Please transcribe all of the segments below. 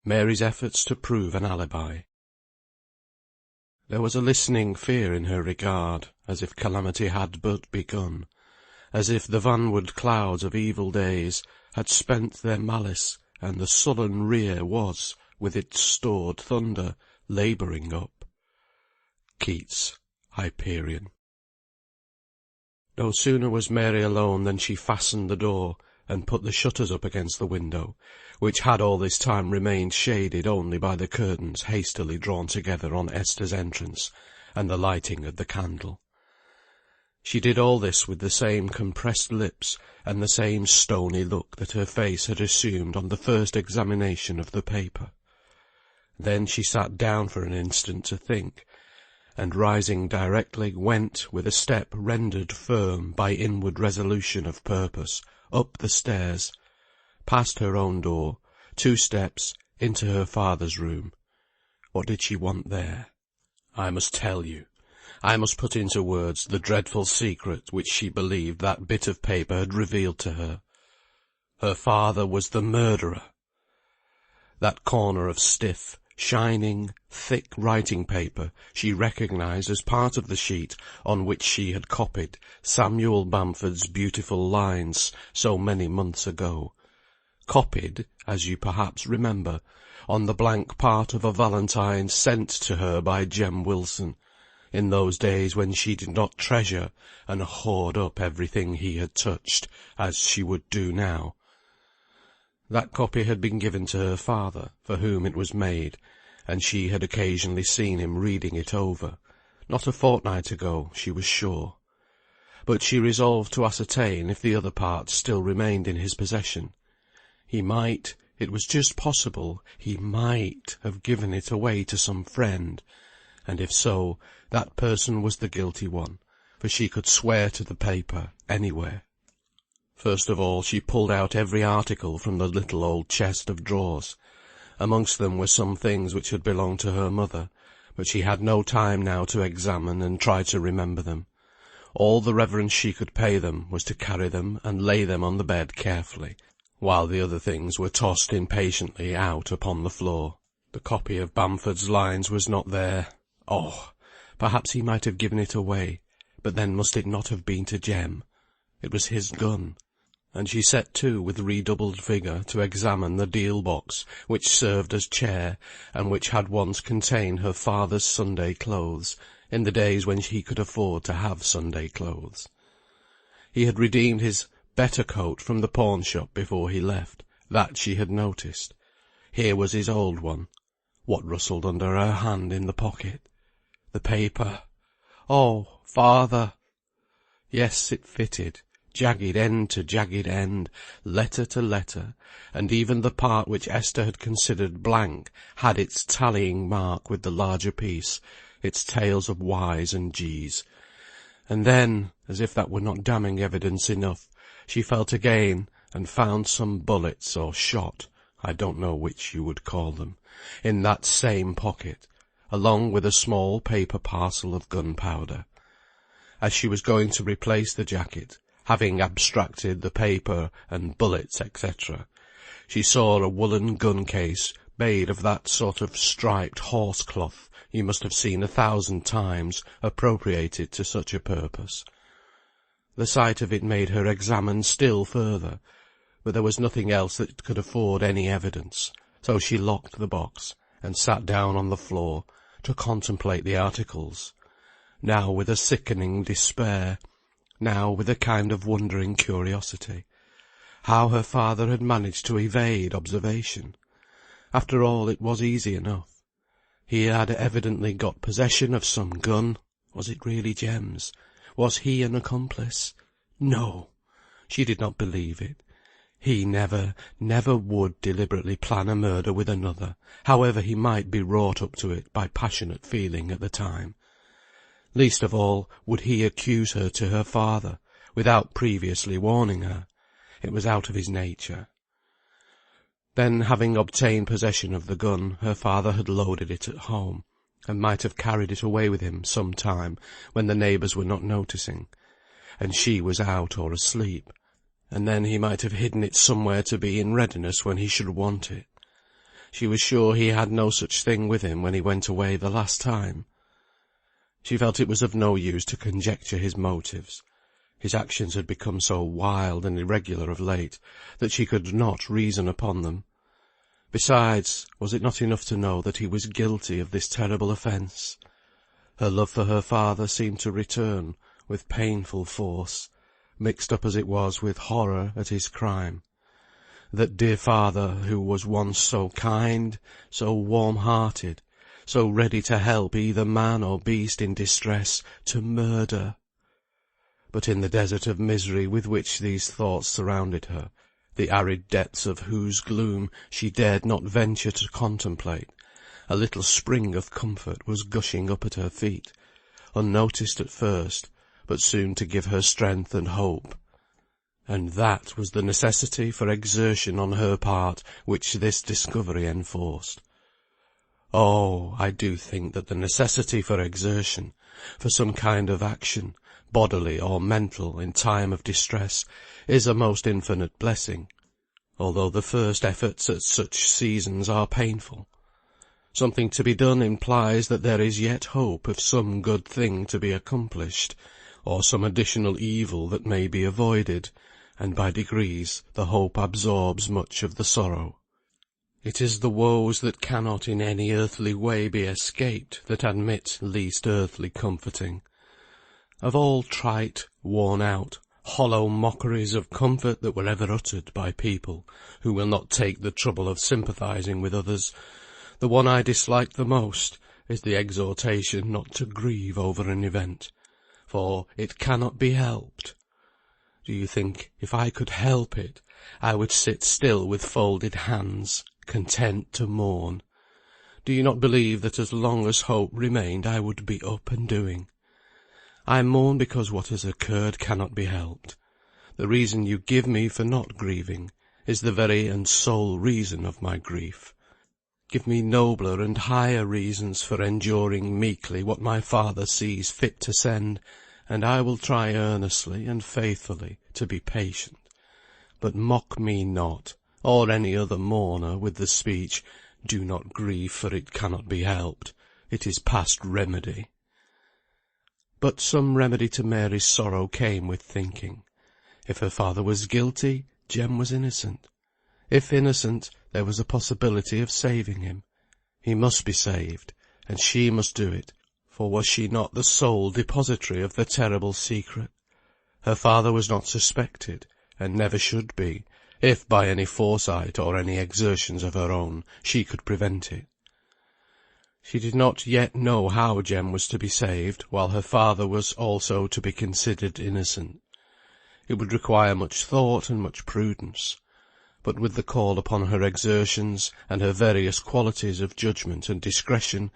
Mary's efforts to prove an alibi. There was a listening fear in her regard, as if calamity had but begun, as if the vanward clouds of evil days had spent their malice, and the sullen rear was, with its stored thunder, labouring up. Keats, Hyperion. No sooner was Mary alone than she fastened the door, and put the shutters up against the window, which had all this time remained shaded only by the curtains hastily drawn together on Esther's entrance, and the lighting of the candle. She did all this with the same compressed lips, and the same stony look that her face had assumed on the first examination of the paper. Then she sat down for an instant to think, and rising directly, went, with a step rendered firm by inward resolution of purpose, up the stairs, past her own door, 2 steps, into her father's room. What did she want there? I must tell you. I must put into words the dreadful secret which she believed that bit of paper had revealed to her. Her father was the murderer. That corner of stiff, shining, thick writing paper she recognised as part of the sheet on which she had copied Samuel Bamford's beautiful lines so many months ago. Copied, as you perhaps remember, on the blank part of a valentine sent to her by Jem Wilson, in those days when she did not treasure and hoard up everything he had touched, as she would do now. That copy had been given to her father, for whom it was made, and she had occasionally seen him reading it over, not a fortnight ago, she was sure. But she resolved to ascertain if the other part still remained in his possession. He might, it was just possible, he might have given it away to some friend, and if so, that person was the guilty one, for she could swear to the paper anywhere. First of all she pulled out every article from the little old chest of drawers. Amongst them were some things which had belonged to her mother, but she had no time now to examine and try to remember them. All the reverence she could pay them was to carry them and lay them on the bed carefully, while the other things were tossed impatiently out upon the floor. The copy of Bamford's lines was not there. Oh! Perhaps he might have given it away, but then must it not have been to Jem? It was his gun. And she set to with redoubled vigour to examine the deal box which served as chair, and which had once contained her father's Sunday clothes, in the days when he could afford to have Sunday clothes. He had redeemed his better coat from the pawn-shop before he left, that she had noticed. Here was his old one. What rustled under her hand in the pocket? The paper. Oh, father! Yes, it fitted. Jagged end to jagged end, letter to letter, and even the part which Esther had considered blank had its tallying mark with the larger piece, its tails of Y's and G's. And then, as if that were not damning evidence enough, she felt again and found some bullets or shot, I don't know which you would call them, in that same pocket, along with a small paper parcel of gunpowder. As she was going to replace the jacket, having abstracted the paper and bullets, etc., she saw a woollen gun case made of that sort of striped horse-cloth you must have seen 1,000 times appropriated to such a purpose. The sight of it made her examine still further, but there was nothing else that could afford any evidence, so she locked the box, and sat down on the floor to contemplate the articles, now with a sickening despair, now with a kind of wondering curiosity. How her father had managed to evade observation. After all, it was easy enough. He had evidently got possession of some gun. Was it really Jem's? Was he an accomplice? No! She did not believe it. He never would deliberately plan a murder with another, however he might be wrought up to it by passionate feeling at the time. Least of all would he accuse her to her father, without previously warning her. It was out of his nature. Then, having obtained possession of the gun, her father had loaded it at home, and might have carried it away with him some time when the neighbours were not noticing, and she was out or asleep, and then he might have hidden it somewhere to be in readiness when he should want it. She was sure he had no such thing with him when he went away the last time. She felt it was of no use to conjecture his motives. His actions had become so wild and irregular of late, that she could not reason upon them. Besides, was it not enough to know that he was guilty of this terrible offence? Her love for her father seemed to return with painful force, mixed up as it was with horror at his crime. That dear father, who was once so kind, so warm-hearted, so ready to help either man or beast in distress, to murder! But in the desert of misery with which these thoughts surrounded her, the arid depths of whose gloom she dared not venture to contemplate, a little spring of comfort was gushing up at her feet, unnoticed at first, but soon to give her strength and hope. And that was the necessity for exertion on her part which this discovery enforced. Oh, I do think that the necessity for exertion, for some kind of action, bodily or mental, in time of distress, is a most infinite blessing, although the first efforts at such seasons are painful. Something to be done implies that there is yet hope of some good thing to be accomplished, or some additional evil that may be avoided, and by degrees the hope absorbs much of the sorrow. It is the woes that cannot in any earthly way be escaped that admit least earthly comforting. Of all trite, worn-out, hollow mockeries of comfort that were ever uttered by people who will not take the trouble of sympathising with others, the one I dislike the most is the exhortation not to grieve over an event, for it cannot be helped. Do you think, if I could help it, I would sit still with folded hands, content to mourn? Do you not believe that as long as hope remained I would be up and doing? I mourn because what has occurred cannot be helped. The reason you give me for not grieving is the very and sole reason of my grief. Give me nobler and higher reasons for enduring meekly what my Father sees fit to send, and I will try earnestly and faithfully to be patient. But mock me not, or any other mourner, with the speech, "Do not grieve, for it cannot be helped. It is past remedy." But some remedy to Mary's sorrow came with thinking. If her father was guilty, Jem was innocent. If innocent, there was a possibility of saving him. He must be saved, and she must do it, for was she not the sole depository of the terrible secret? Her father was not suspected, and never should be, if by any foresight or any exertions of her own she could prevent it. She did not yet know how Jem was to be saved, while her father was also to be considered innocent. It would require much thought and much prudence. But with the call upon her exertions, and her various qualities of judgment and discretion,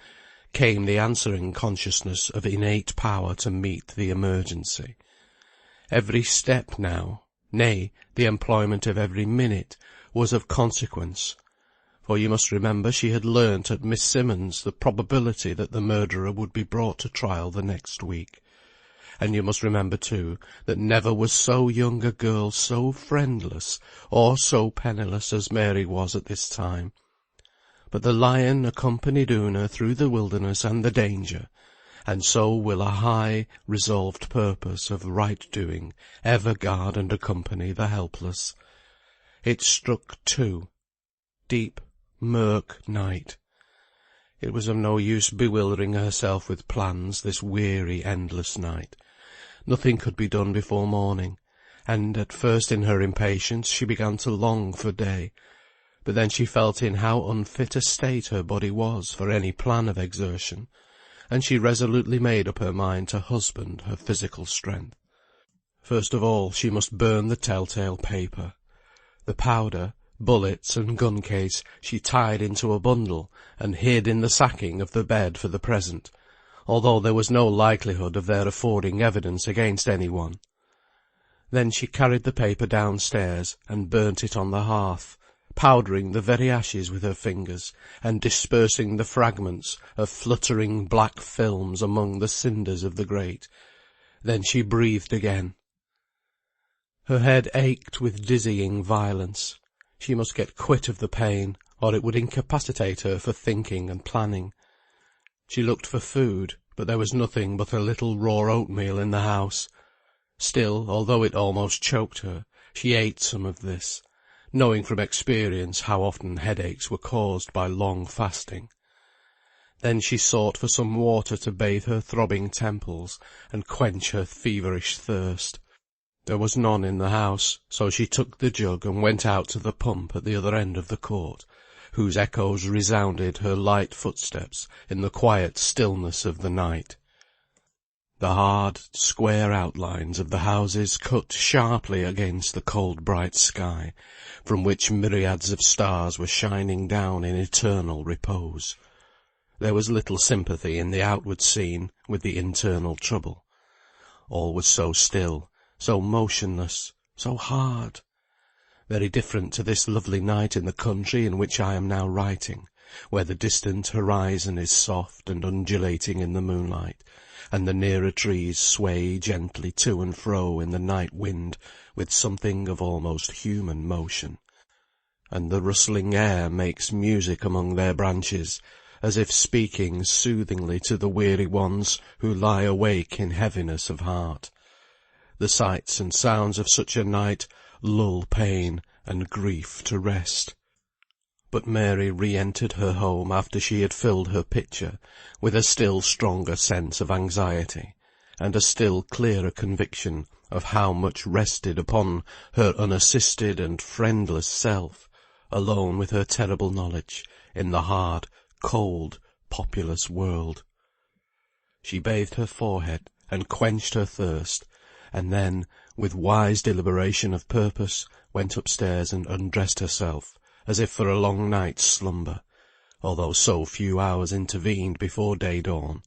came the answering consciousness of innate power to meet the emergency. Every step now, nay, the employment of every minute, was of consequence. For you must remember she had learnt at Miss Simmonds' the probability that the murderer would be brought to trial the next week. And you must remember, too, that never was so young a girl so friendless or so penniless as Mary was at this time. But the Lion accompanied Una through the wilderness and the danger, and so will a high, resolved purpose of right-doing ever guard and accompany the helpless. It struck 2. Deep, murk night. It was of no use bewildering herself with plans this weary, endless night. Nothing could be done before morning, and at first in her impatience she began to long for day, but then she felt in how unfit a state her body was for any plan of exertion, and she resolutely made up her mind to husband her physical strength. First of all she must burn the tell-tale paper. The powder, bullets, and gun case she tied into a bundle, and hid in the sacking of the bed for the present, although there was no likelihood of their affording evidence against any one. Then she carried the paper downstairs, and burnt it on the hearth, powdering the very ashes with her fingers, and dispersing the fragments of fluttering black films among the cinders of the grate. Then she breathed again. Her head ached with dizzying violence. She must get quit of the pain, or it would incapacitate her for thinking and planning. She looked for food, but there was nothing but a little raw oatmeal in the house. Still, although it almost choked her, she ate some of this, knowing from experience how often headaches were caused by long fasting. Then she sought for some water to bathe her throbbing temples and quench her feverish thirst. There was none in the house, so she took the jug and went out to the pump at the other end of the court, whose echoes resounded her light footsteps in the quiet stillness of the night. The hard, square outlines of the houses cut sharply against the cold bright sky, from which myriads of stars were shining down in eternal repose. There was little sympathy in the outward scene with the internal trouble. All was so still, so motionless, so hard. Very different to this lovely night in the country in which I am now writing, where the distant horizon is soft and undulating in the moonlight, and the nearer trees sway gently to and fro in the night wind with something of almost human motion, and the rustling air makes music among their branches, as if speaking soothingly to the weary ones who lie awake in heaviness of heart. The sights and sounds of such a night lull pain and grief to rest. But Mary re-entered her home after she had filled her pitcher, with a still stronger sense of anxiety, and a still clearer conviction of how much rested upon her unassisted and friendless self, alone with her terrible knowledge, in the hard, cold, populous world. She bathed her forehead and quenched her thirst, and then, with wise deliberation of purpose, went upstairs and undressed herself, as if for a long night's slumber, although so few hours intervened before day-dawn.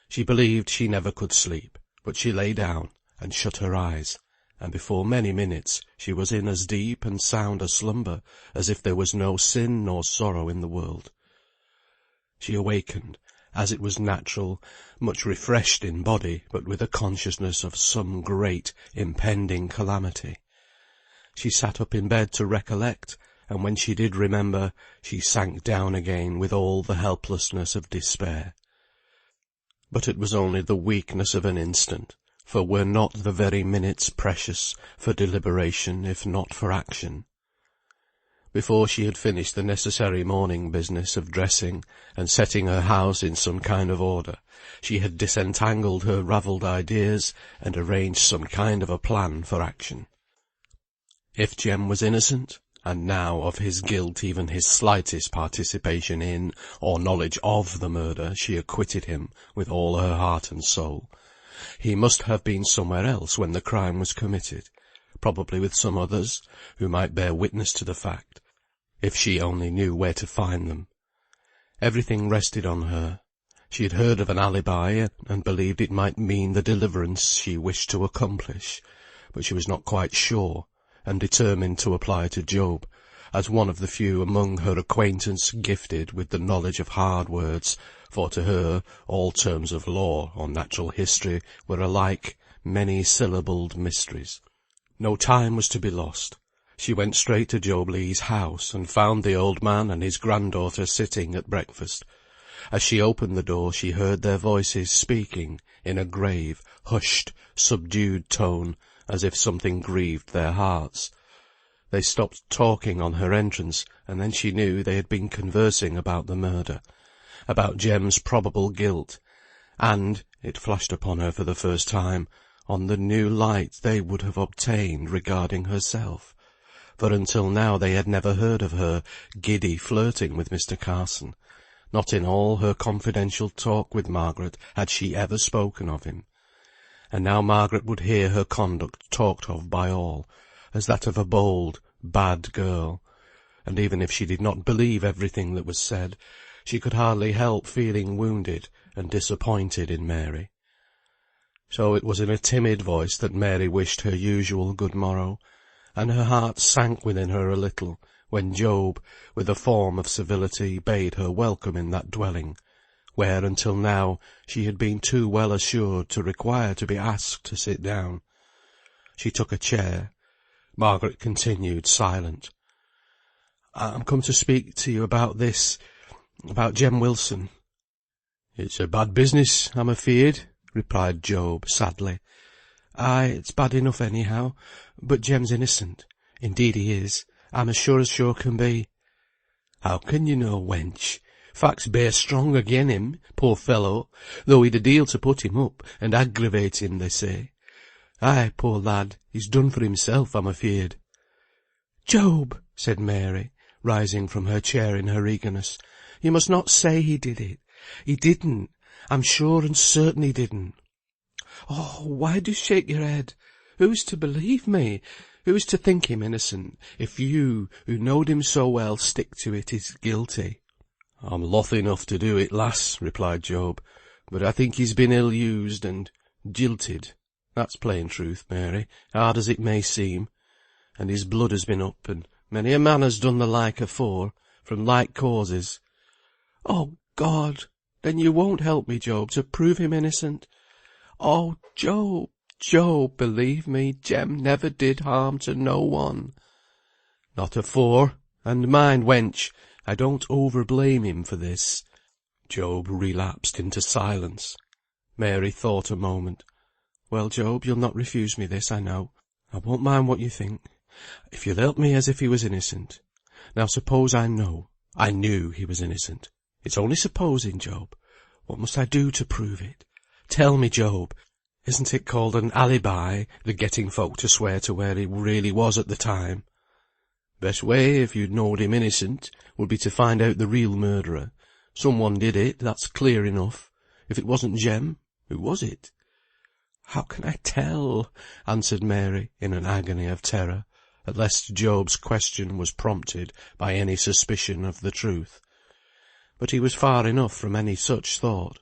She believed she never could sleep, but she lay down and shut her eyes, and before many minutes she was in as deep and sound a slumber as if there was no sin nor sorrow in the world. She awakened, as it was natural, much refreshed in body, but with a consciousness of some great, impending calamity. She sat up in bed to recollect, and when she did remember, she sank down again with all the helplessness of despair. But it was only the weakness of an instant, for were not the very minutes precious for deliberation if not for action? Before she had finished the necessary morning business of dressing and setting her house in some kind of order, she had disentangled her ravelled ideas and arranged some kind of a plan for action. If Jem was innocent, and now of his guilt even his slightest participation in, or knowledge of the murder, she acquitted him with all her heart and soul, he must have been somewhere else when the crime was committed, probably with some others, who might bear witness to the fact, if she only knew where to find them. Everything rested on her. She had heard of an alibi, and believed it might mean the deliverance she wished to accomplish, but she was not quite sure, and determined to apply to Job, as one of the few among her acquaintance gifted with the knowledge of hard words, for to her all terms of law or natural history were alike many-syllabled mysteries. No time was to be lost. She went straight to Job Legh's house, and found the old man and his granddaughter sitting at breakfast. As she opened the door she heard their voices speaking in a grave, hushed, subdued tone, as if something grieved their hearts. They stopped talking on her entrance, and then she knew they had been conversing about the murder, about Jem's probable guilt, and, it flashed upon her for the first time, on the new light they would have obtained regarding herself, for until now they had never heard of her giddy flirting with Mr. Carson. Not in all her confidential talk with Margaret had she ever spoken of him. And now Margaret would hear her conduct talked of by all, as that of a bold, bad girl, and even if she did not believe everything that was said, she could hardly help feeling wounded and disappointed in Mary. So it was in a timid voice that Mary wished her usual good morrow, and her heart sank within her a little, when Job, with a form of civility, bade her welcome in that dwelling, where until now she had been too well assured to require to be asked to sit down. She took a chair. Margaret continued silent. I'm come to speak to you about about Jem Wilson." "It's a bad business, I'm afeared," replied Job, sadly. "Ay, it's bad enough anyhow, but Jem's innocent. Indeed he is. I'm as sure can be." "How can you know, wench? Facts bear strong again him, poor fellow, though he'd a deal to put him up, and aggravate him, they say. Ay, poor lad, he's done for himself, I'm afeared." "Job," said Mary, rising from her chair in her eagerness, "you must not say he did it. He didn't. I'm sure and certain he didn't." "Oh, why do you shake your head? Who's to believe me? Who is to think him innocent, if you, who knowed him so well, stick to it he's guilty?" "I'm loth enough to do it, lass," replied Job, "but I think he's been ill-used and jilted. That's plain truth, Mary, hard as it may seem. And his blood has been up, and many a man has done the like afore, from like causes." "Oh God! Then you won't help me, Job, to prove him innocent?" "Oh, Job, believe me, Jem never did harm to no one." "Not afore, and mind, wench, I don't over-blame him for this." Job relapsed into silence. Mary thought a moment. "Well, Job, you'll not refuse me this, I know. I won't mind what you think, if you'll help me as if he was innocent. Now suppose I knew he was innocent. It's only supposing, Job. What must I do to prove it? Tell me, Job. Isn't it called an alibi, the getting folk to swear to where he really was at the time?" "Best way, if you knowed him innocent, would be to find out the real murderer. Some one did it, that's clear enough. If it wasn't Jem, who was it?" "How can I tell?" answered Mary, in an agony of terror, lest Job's question was prompted by any suspicion of the truth. But he was far enough from any such thought.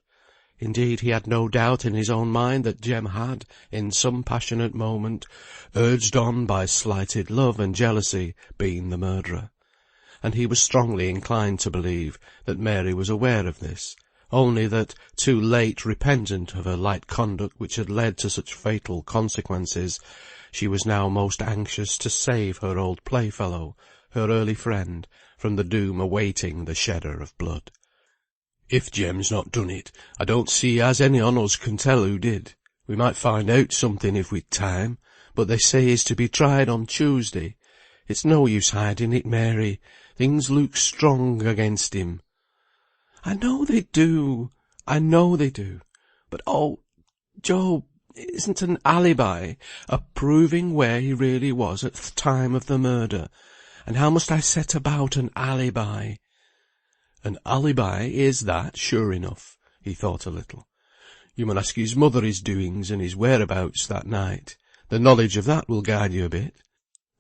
Indeed, he had no doubt in his own mind that Jem had, in some passionate moment, urged on by slighted love and jealousy, been the murderer. And he was strongly inclined to believe that Mary was aware of this, only that, too late repentant of her light conduct which had led to such fatal consequences, she was now most anxious to save her old playfellow, her early friend, from the doom awaiting the shedder of blood. "If Jem's not done it, I don't see as any on us can tell who did. We might find out something if we'd time, but they say he's to be tried on Tuesday. It's no use hiding it, Mary. Things look strong against him." "I know they do. But oh, Job, isn't an alibi a proving where he really was at the time of the murder? And how must I set about an alibi?" "An alibi is that, sure enough." He thought a little. "You mun ask his mother his doings and his whereabouts that night. The knowledge of that will guide you a bit."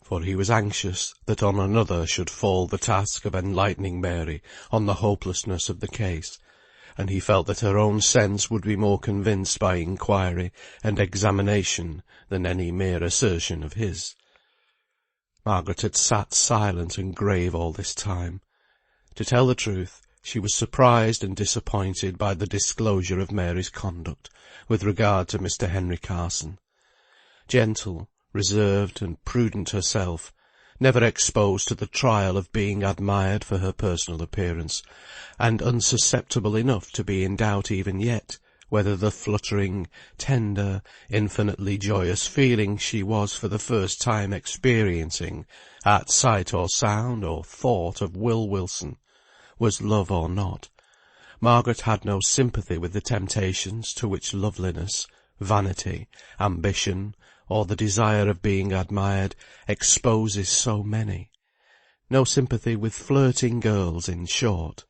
For he was anxious that on another should fall the task of enlightening Mary on the hopelessness of the case, and he felt that her own sense would be more convinced by inquiry and examination than any mere assertion of his. Margaret had sat silent and grave all this time. To tell the truth, she was surprised and disappointed by the disclosure of Mary's conduct with regard to Mr. Henry Carson. Gentle, reserved, and prudent herself, never exposed to the trial of being admired for her personal appearance, and unsusceptible enough to be in doubt even yet whether the fluttering, tender, infinitely joyous feeling she was for the first time experiencing, at sight or sound or thought of Will Wilson, was love or not. Margaret had no sympathy with the temptations to which loveliness, vanity, ambition, or the desire of being admired, exposes so many. No sympathy with flirting girls, in short.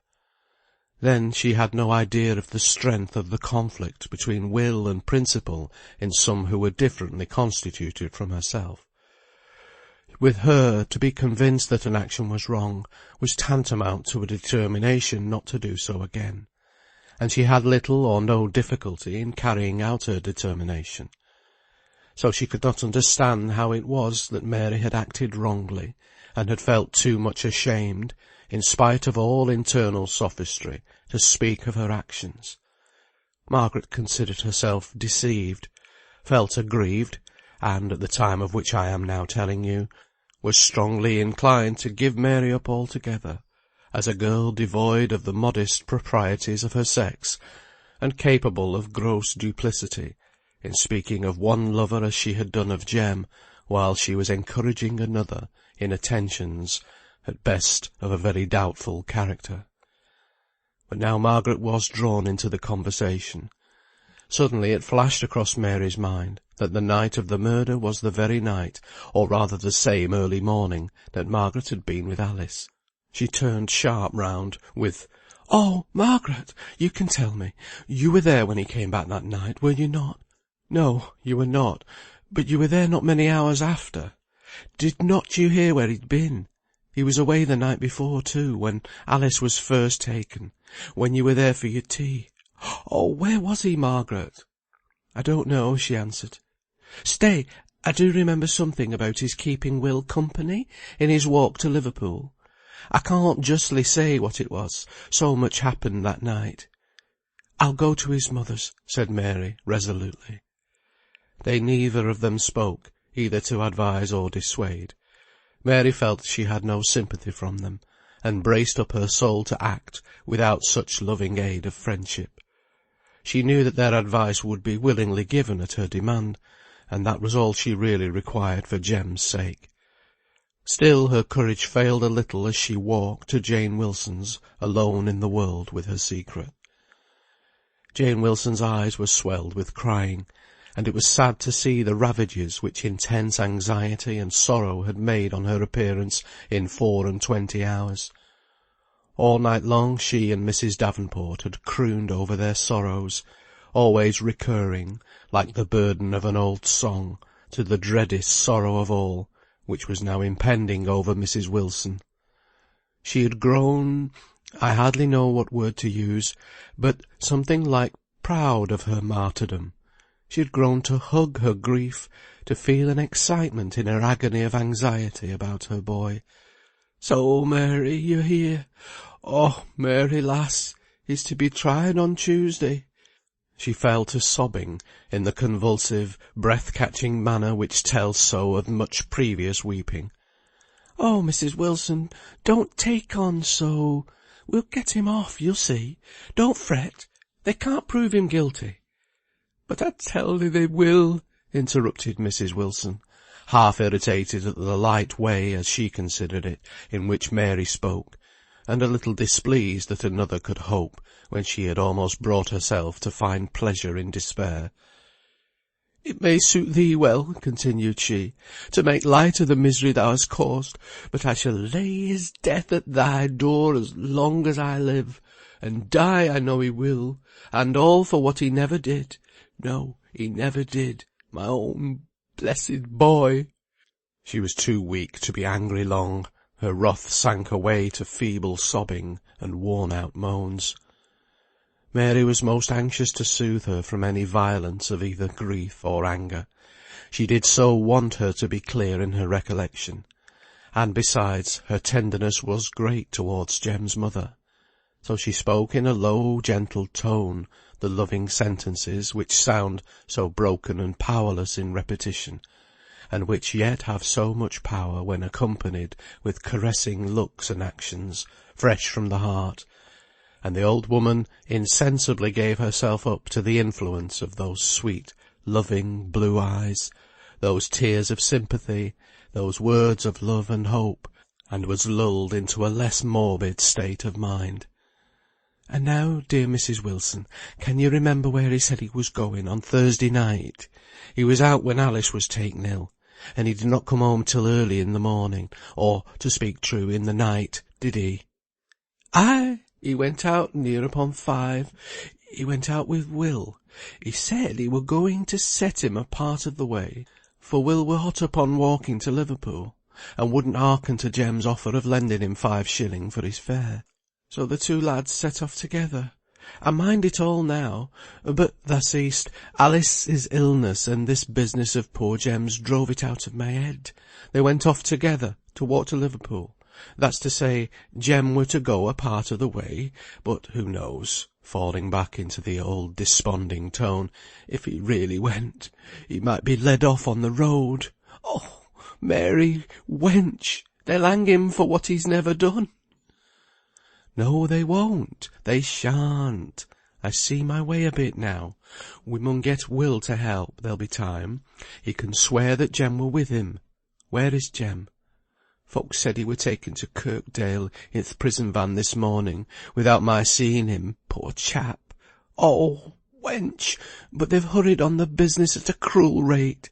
Then she had no idea of the strength of the conflict between will and principle in some who were differently constituted from herself. With her, to be convinced that an action was wrong was tantamount to a determination not to do so again, and she had little or no difficulty in carrying out her determination. So she could not understand how it was that Mary had acted wrongly, and had felt too much ashamed, in spite of all internal sophistry, to speak of her actions. Margaret considered herself deceived, felt aggrieved, and, at the time of which I am now telling you, was strongly inclined to give Mary up altogether, as a girl devoid of the modest proprieties of her sex, and capable of gross duplicity, in speaking of one lover as she had done of Jem, while she was encouraging another in attentions, at best of a very doubtful character. But now Margaret was drawn into the conversation. Suddenly it flashed across Mary's mind that the night of the murder was the very night, or rather the same early morning, that Margaret had been with Alice. She turned sharp round, with, "Oh, Margaret, you can tell me. You were there when he came back that night, were you not?" "No, you were not, but you were there not many hours after. Did not you hear where he'd been? He was away the night before, too, when Alice was first taken, when you were there for your tea." "Oh, where was he, Margaret?" "I don't know," she answered. "Stay, I do remember something about his keeping Will company in his walk to Liverpool. I can't justly say what it was, so much happened that night." "I'll go to his mother's," said Mary, resolutely. They neither of them spoke, either to advise or dissuade. Mary felt she had no sympathy from them, and braced up her soul to act without such loving aid of friendship. She knew that their advice would be willingly given at her demand, and that was all she really required for Jem's sake. Still her courage failed a little as she walked to Jane Wilson's, alone in the world with her secret. Jane Wilson's eyes were swelled with crying, and it was sad to see the ravages which intense anxiety and sorrow had made on her appearance in 24 hours. All night long she and Mrs. Davenport had crooned over their sorrows, always recurring, like the burden of an old song, to the dreadest sorrow of all, which was now impending over Mrs. Wilson. She had grown, I hardly know what word to use, but something like proud of her martyrdom. She had grown to hug her grief, to feel an excitement in her agony of anxiety about her boy. "So, Mary, you're here. Oh, Mary, lass, he's to be tried on Tuesday." She fell to sobbing in the convulsive, breath-catching manner which tells so of much previous weeping. "Oh, Mrs. Wilson, don't take on so. We'll get him off, you'll see. Don't fret. They can't prove him guilty." "But I tell thee they will," interrupted Mrs. Wilson, half irritated at the light way, as she considered it, in which Mary spoke, and a little displeased that another could hope when she had almost brought herself to find pleasure in despair. "It may suit thee well," continued she, "to make light of the misery thou hast caused, but I shall lay his death at thy door as long as I live, and die I know he will, and all for what he never did. No, he never did, my own blessed boy." She was too weak to be angry long. Her wrath sank away to feeble sobbing and worn-out moans. Mary was most anxious to soothe her from any violence of either grief or anger. She did so want her to be clear in her recollection. And besides, her tenderness was great towards Jem's mother. So she spoke in a low, gentle tone the loving sentences which sound so broken and powerless in repetition, and which yet have so much power when accompanied with caressing looks and actions, fresh from the heart, and the old woman insensibly gave herself up to the influence of those sweet, loving blue eyes, those tears of sympathy, those words of love and hope, and was lulled into a less morbid state of mind. "And now, dear Mrs. Wilson, can you remember where he said he was going on Thursday night? He was out when Alice was taken ill, and he did not come home till early in the morning, or, to speak true, in the night, did he?" "Ay, he went out near upon 5. He went out with Will. He said he were going to set him a part of the way, for Will were hot upon walking to Liverpool, and wouldn't hearken to Jem's offer of lending him 5 shilling for his fare. So the 2 lads set off together. I mind it all now, but thou seest, Alice's illness and this business of poor Jem's drove it out of my head. They went off together to walk to Liverpool. That's to say, Jem were to go a part of the way, but who knows," falling back into the old desponding tone, "if he really went, he might be led off on the road. Oh, Mary, wench, they'll hang him for what he's never done." "No, they won't, they shan't. I see my way a bit now. We mun get Will to help, there'll be time. He can swear that Jem were with him. Where is Jem?" "Folks said he were taken to Kirkdale in th' prison van this morning, without my seeing him, poor chap. Oh, wench, but they've hurried on the business at a cruel rate."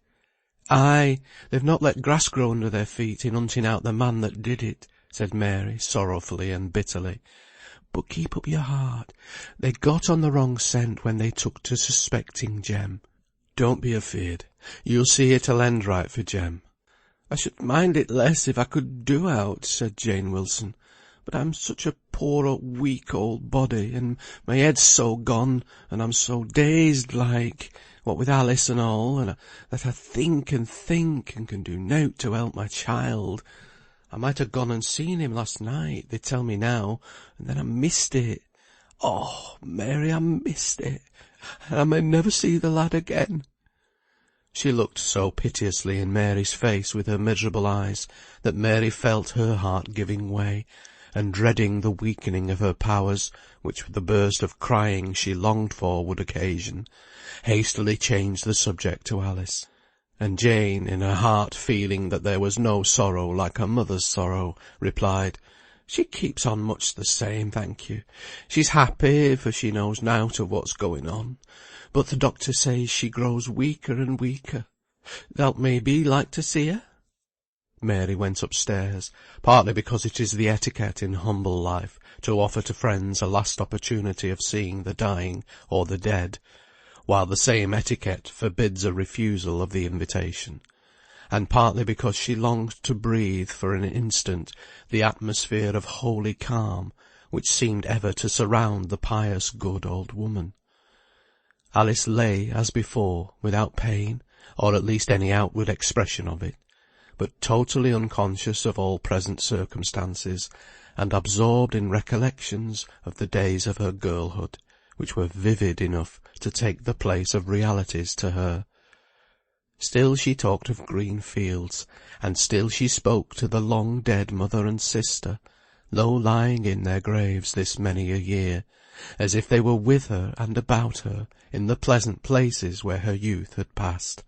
"Ay, they've not let grass grow under their feet in hunting out the man that did it," said Mary, sorrowfully and bitterly. "But keep up your heart. They got on the wrong scent when they took to suspecting Jem. Don't be afeard. You'll see it'll end right for Jem." "I should mind it less if I could do aught," said Jane Wilson. "But I'm such a poor weak old body, and my head's so gone, and I'm so dazed like, what with Alice and all, and that I think and can do nought to help my child. I might have gone and seen him last night, they tell me now, and then I missed it. Oh, Mary, I missed it, and I may never see the lad again." She looked so piteously in Mary's face with her miserable eyes, that Mary felt her heart giving way, and dreading the weakening of her powers, which the burst of crying she longed for would occasion, hastily changed the subject to Alice. And Jane, in her heart feeling that there was no sorrow like a mother's sorrow, replied, "She keeps on much the same, thank you. She's happy, for she knows nought of what's going on. But the doctor says she grows weaker and weaker. Thou'lt maybe like to see her?" Mary went upstairs, partly because it is the etiquette in humble life to offer to friends a last opportunity of seeing the dying or the dead, while the same etiquette forbids a refusal of the invitation, and partly because she longed to breathe for an instant the atmosphere of holy calm which seemed ever to surround the pious good old woman. Alice lay, as before, without pain, or at least any outward expression of it, but totally unconscious of all present circumstances, and absorbed in recollections of the days of her girlhood, which were vivid enough to take the place of realities to her. Still she talked of green fields, and still she spoke to the long dead mother and sister, low lying in their graves this many a year, as if they were with her and about her in the pleasant places where her youth had passed.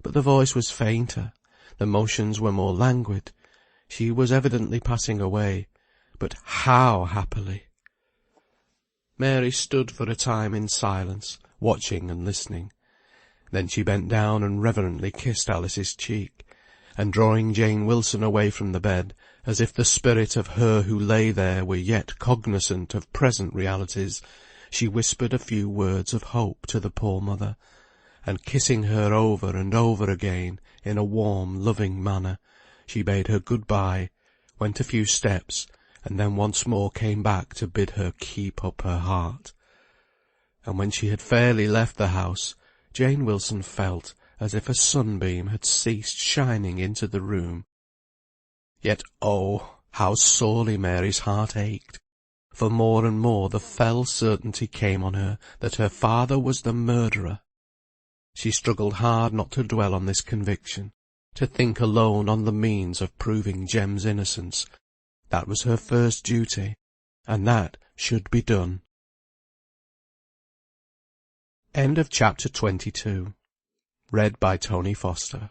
But the voice was fainter, the motions were more languid. She was evidently passing away, but how happily! Mary stood for a time in silence, watching and listening. Then she bent down and reverently kissed Alice's cheek, and drawing Jane Wilson away from the bed, as if the spirit of her who lay there were yet cognisant of present realities, she whispered a few words of hope to the poor mother, and kissing her over and over again in a warm, loving manner, she bade her good-bye, went a few steps, and then once more came back to bid her keep up her heart. And when she had fairly left the house, Jane Wilson felt as if a sunbeam had ceased shining into the room. Yet oh, how sorely Mary's heart ached, for more and more the fell certainty came on her that her father was the murderer. She struggled hard not to dwell on this conviction, to think alone on the means of proving Jem's innocence. That was her first duty, and that should be done. End of chapter 22. Read by Tony Foster.